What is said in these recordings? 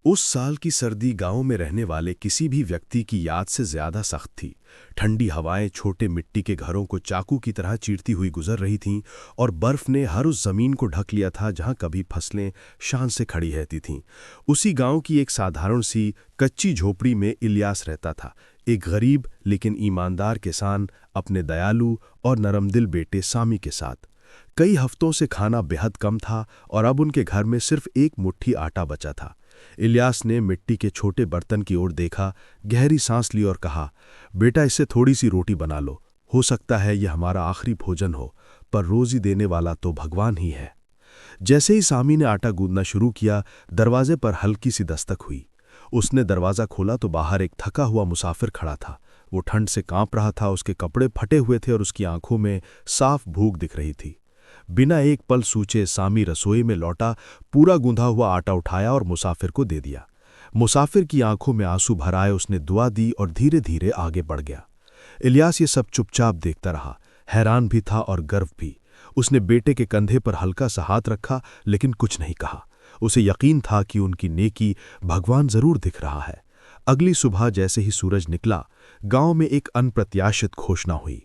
उस साल की सर्दी गांव में रहने वाले किसी भी व्यक्ति की याद से ज्यादा सख्त थी। ठंडी हवाएं छोटे मिट्टी के घरों को चाकू की तरह चीरती हुई गुजर रही थीं और बर्फ ने हर उस जमीन को ढक लिया था जहां कभी फसलें शान से खड़ी रहती थीं। उसी गांव की एक साधारण सी कच्ची झोपड़ी में इलियास रहता था, एक गरीब लेकिन ईमानदार किसान अपने दयालु और नरमदिल बेटे सामी के साथ। कई हफ्तों से खाना बेहद कम था और अब उनके घर में सिर्फ एक मुट्ठी आटा बचा था। इलियास ने मिट्टी के छोटे बर्तन की ओर देखा, गहरी सांस ली और कहा, बेटा इससे थोड़ी सी रोटी बना लो। हो सकता है यह हमारा आखिरी भोजन हो, पर रोजी देने वाला तो भगवान ही है। जैसे ही सामी ने आटा गूंदना शुरू किया, दरवाजे पर हल्की सी दस्तक हुई। उसने दरवाज़ा खोला तो बाहर एक थका हुआ मुसाफिर खड़ा था। वो ठंड से कांप रहा था, उसके कपड़े फटे हुए थे और उसकी आंखों में साफ भूख दिख रही थी। बिना एक पल सोचे सामी रसोई में लौटा, पूरा गूंधा हुआ आटा उठाया और मुसाफिर को दे दिया। मुसाफिर की आंखों में आंसू भर आए, उसने दुआ दी और धीरे धीरे आगे बढ़ गया। इलियास ये सब चुपचाप देखता रहा, हैरान भी था और गर्व भी। उसने बेटे के कंधे पर हल्का सा हाथ रखा, लेकिन कुछ नहीं कहा। उसे यकीन था कि उनकी नेकी भगवान जरूर दिख रहा है। अगली सुबह जैसे ही सूरज निकला, गांव में एक अनप्रत्याशित घोषणा हुई।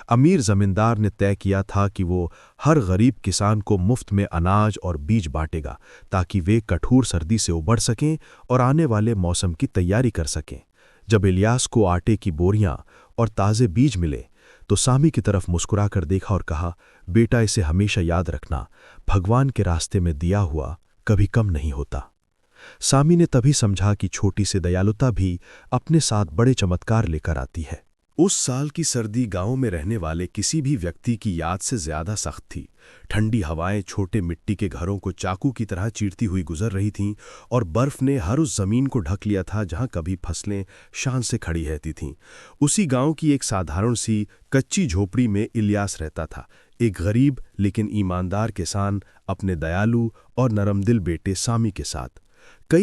अमीर जमींदार ने तय किया था कि वो हर गरीब किसान को मुफ्त में अनाज और बीज बांटेगा, ताकि वे कठोर सर्दी से उबर सकें और आने वाले मौसम की तैयारी कर सकें। जब इलियास को आटे की बोरियां और ताज़े बीज मिले, तो सामी की तरफ मुस्कुराकर देखा और कहा, बेटा इसे हमेशा याद रखना, भगवान के रास्ते में दिया हुआ कभी कम नहीं होता। सामी ने तभी समझा कि छोटी सी दयालुता भी अपने साथ बड़े चमत्कार लेकर आती है। उस साल की सर्दी गांव में रहने वाले किसी भी व्यक्ति की याद से ज्यादा सख्त थी। ठंडी हवाएं छोटे मिट्टी के घरों को चाकू की तरह चीरती हुई गुजर रही थीं और बर्फ ने हर उस जमीन को ढक लिया था जहां कभी फसलें शान से खड़ी रहती थीं। उसी गांव की एक साधारण सी कच्ची झोपड़ी में इलियास रहता था, एक गरीब लेकिन ईमानदार किसान अपने दयालु और नरमदिल बेटे सामी के साथ। कई